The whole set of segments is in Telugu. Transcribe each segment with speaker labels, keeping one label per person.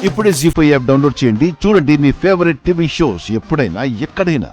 Speaker 1: ఇప్పుడే జీ5 యాప్ డౌన్లోడ్ చేయండి. చూడండి మీ ఫేవరెట్ టీవీ షోస్ ఎప్పుడైనా ఎక్కడైనా.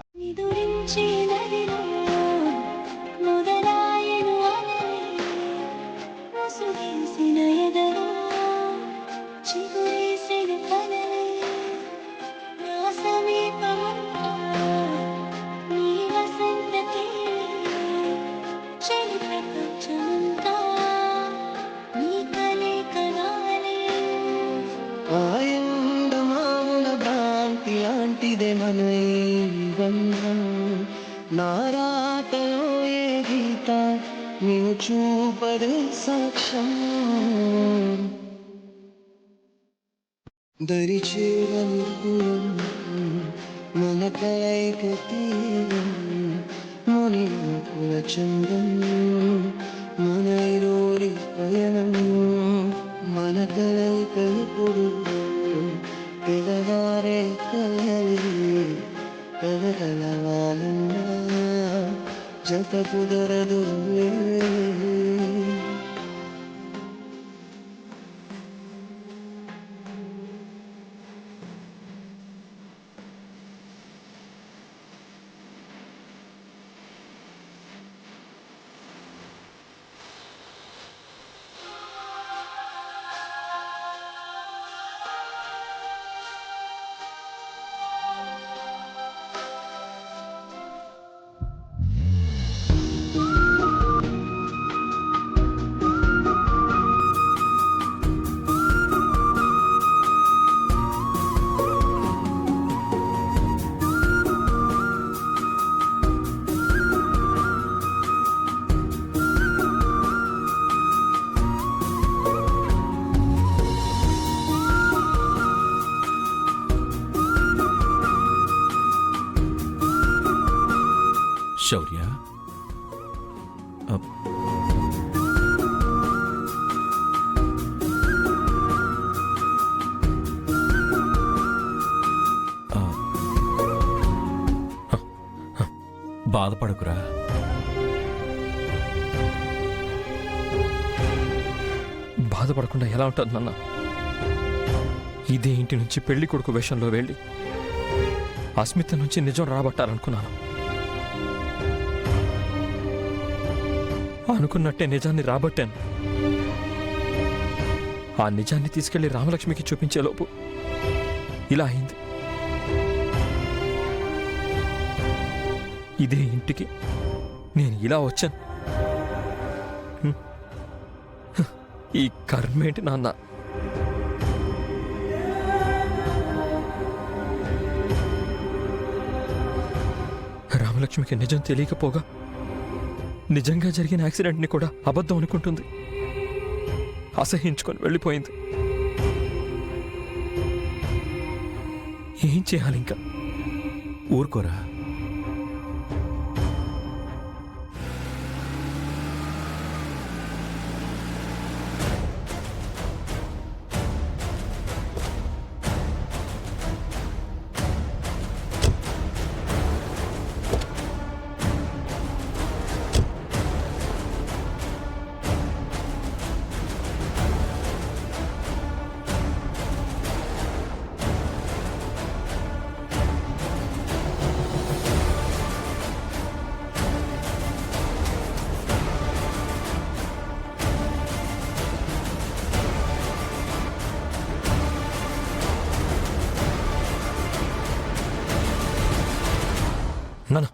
Speaker 2: నారాతలో ఏ గీత నేను చూపదే సాక్ష్యం దరిచేరని మన కలయిక తీరం మునిపుల చందం మన ఇరోరి పయనం మన కలయిక ఇప్పుడు తెగవారే కలలి కలకలవాలన్నా జత కుదరదు.
Speaker 3: శౌర్య, బాధపడకురా.
Speaker 4: బాధపడకుండా ఎలా ఉంటుంది నాన్న? ఇదే ఇంటి నుంచి పెళ్లి కొడుకు వేషంలో వెళ్ళి అస్మిత నుంచి నిజం రాబట్టాలనుకున్నాను. అనుకున్నట్టే నిజాన్ని రాబట్టాను. ఆ నిజాన్ని తీసుకెళ్లి రామలక్ష్మికి చూపించేలోపు ఇలా అయింది. ఇదే ఇంటికి నేను ఇలా వచ్చాను. ఈ కర్మేంటి నాన్న? రామలక్ష్మికి నిజం తెలియకపోగా నిజంగా జరిగిన యాక్సిడెంట్ని కూడా అబద్ధం అనుకుంటుంది. అసహించుకొని వెళ్ళిపోయింది. ఏం చేయాలి ఇంకా?
Speaker 3: ఊరుకోరా.
Speaker 4: నాన్న,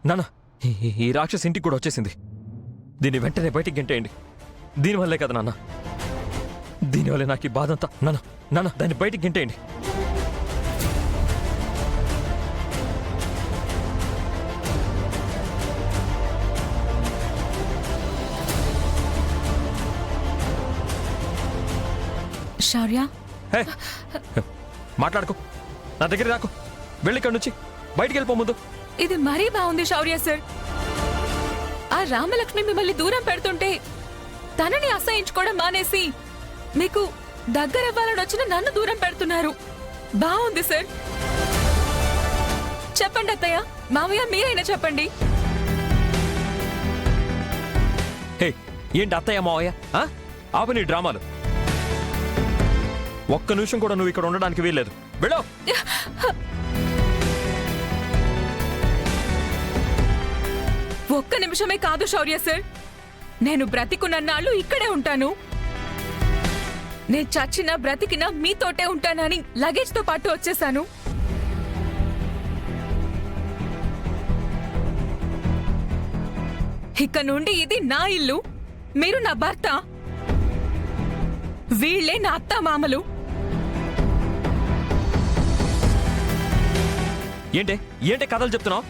Speaker 4: నాన్న, ఈ రాక్షసి ఇంటికి కూడా వచ్చేసింది. దీన్ని వెంటనే బయటికి గెంటేయండి. దీనివల్లే కదా నాన్న, దీనివల్లే నాకు ఈ బాధ అంతా. నాన్న, నాన్న, దాన్ని బయటికి గెంటేయండి.
Speaker 5: శౌర్య,
Speaker 4: మాట్లాడుకో, నా దగ్గర రాకు. వెళ్ళి ఇక్కడి నుంచి బయటికి వెళ్ళిపో ముందు.
Speaker 5: ఇది మరీ బాగుంది శౌర్య సార్. ఆ రామలక్ష్మి మిమ్మల్ని దూరం పెడుతుంటే తనని అసహించుకోవడం మానేసి మీకు దగ్గరవ్వాలని వచ్చిన నన్ను దూరం పెడుతున్నారు. బాగుంది సార్. చెప్పండి అత్తయ్య, మావయ్య, మీరైనా చెప్పండి.
Speaker 4: ఏంటి అత్తయ్య మావయ్య? ఆపు నీ డ్రామాలు. ఒక్క నిమిషం కూడా నువ్వు ఇక్కడ ఉండడానికి వీల్లేదు. వెళ్ళు.
Speaker 5: ఒక్క నిమిషమే కాదు శౌర్య సార్, నేను బ్రతికున్నన్నాళ్ళు ఇక్కడే ఉంటాను. నేను చచ్చినా బ్రతికినా మీతోటే ఉంటానని లగేజ్తో పాటు వచ్చేసాను. ఇక నుండి ఇది నా ఇల్లు, మీరు నా భర్త, వీళ్ళే నా అత్త మామలు.
Speaker 4: ఏంటే కథలు చెప్తున్నావు?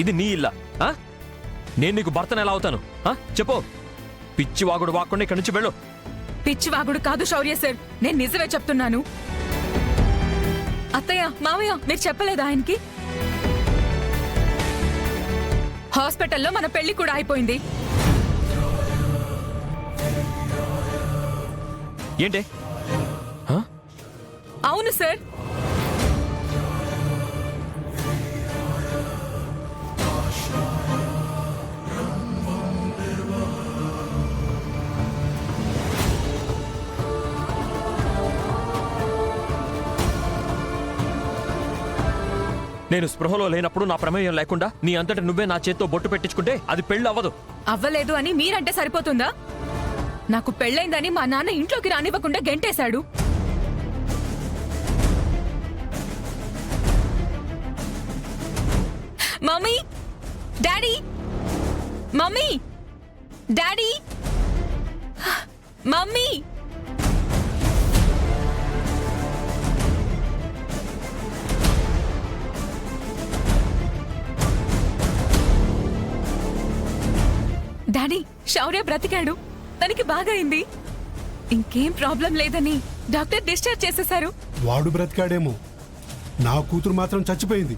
Speaker 4: ఇది నీ ఇల్లా? నేను నీకు భర్తను ఎలా అవుతాను? చెప్పు. పిచ్చి వాగుడు వాక్కుండా ఇక్కడి నుంచి వెళ్ళు.
Speaker 5: పిచ్చివాగుడు కాదు శౌర్య సార్, నేను నిజమే చెప్తున్నాను. అత్తయ్య, మామయ్య, మీరు చెప్పలేదా ఆయనకి? హాస్పిటల్లో మన పెళ్లి కూడా అయిపోయింది.
Speaker 4: ఏంటే?
Speaker 5: అవును సార్.
Speaker 4: నేను స్పృహలో లేనప్పుడు నా ప్రమేయం లేకుండా నీ అంతటి నువ్వే నా చేత్తో బొట్టు పెట్టించుకుంటే అది పెళ్లి అవ్వదు.
Speaker 5: అవ్వలేదు అని మీరంటే సరిపోతుందా? నాకు పెళ్ళైందని మా నాన్న ఇంట్లోకి రానివ్వకుండా గెంటేశాడు. Mummy, daddy, mummy, daddy, mummy. Daddy, Shourya బ్రతికాడు, తనకి బాగైంది, ఇంకేం ప్రాబ్లం లేదని డాక్టర్ డిశ్చార్జ్ చేసేశారు.
Speaker 6: వాడు బ్రతికాడేమో, నా కూతురు మాత్రం చచ్చిపోయింది.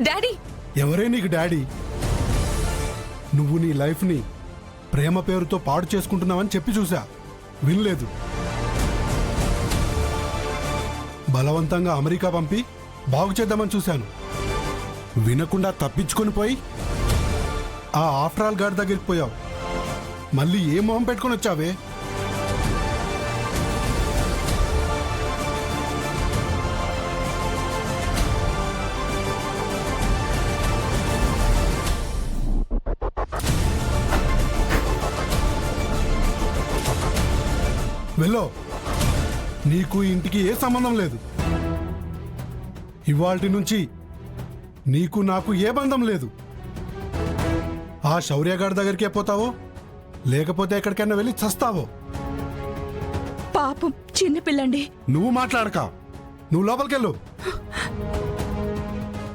Speaker 5: డాడీ,
Speaker 6: ఎవరే నీకు డాడీ? నువ్వు నీ లైఫ్ని ప్రేమ పేరుతో పాడు చేసుకుంటున్నావని చెప్పి చూసా, వినలేదు. బలవంతంగా అమెరికా పంపి బాగు చేద్దామని చూశాను, వినకుండా తప్పించుకొని పోయి ఆ ఆఫ్టర్ ఆల్ గార్డ్ దగ్గరికి పోయావు. మళ్ళీ ఏ మొహం పెట్టుకొని వచ్చావే? వెళ్ళో, నీకు ఇంటికి ఏ సంబంధం లేదు. ఇవాల్టి నుంచి నీకు నాకు ఏ బంధం లేదు. ఆ శౌర్యగాడి దగ్గరికే పోతావో లేకపోతే ఎక్కడికైనా వెళ్ళి చస్తావో.
Speaker 5: పాపం చిన్నపిల్లండి.
Speaker 6: నువ్వు మాట్లాడక, నువ్వు లోపలికెళ్ళు.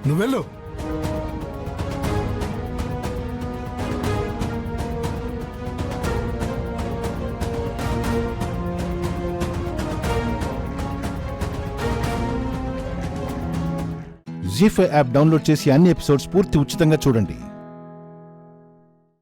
Speaker 6: నువ్వెళ్ళు.
Speaker 1: జీ5 యాప్ డౌన్లోడ్ చేసి అన్ని ఎపిసోడ్స్ పూర్తి ఉచితంగా చూడండి.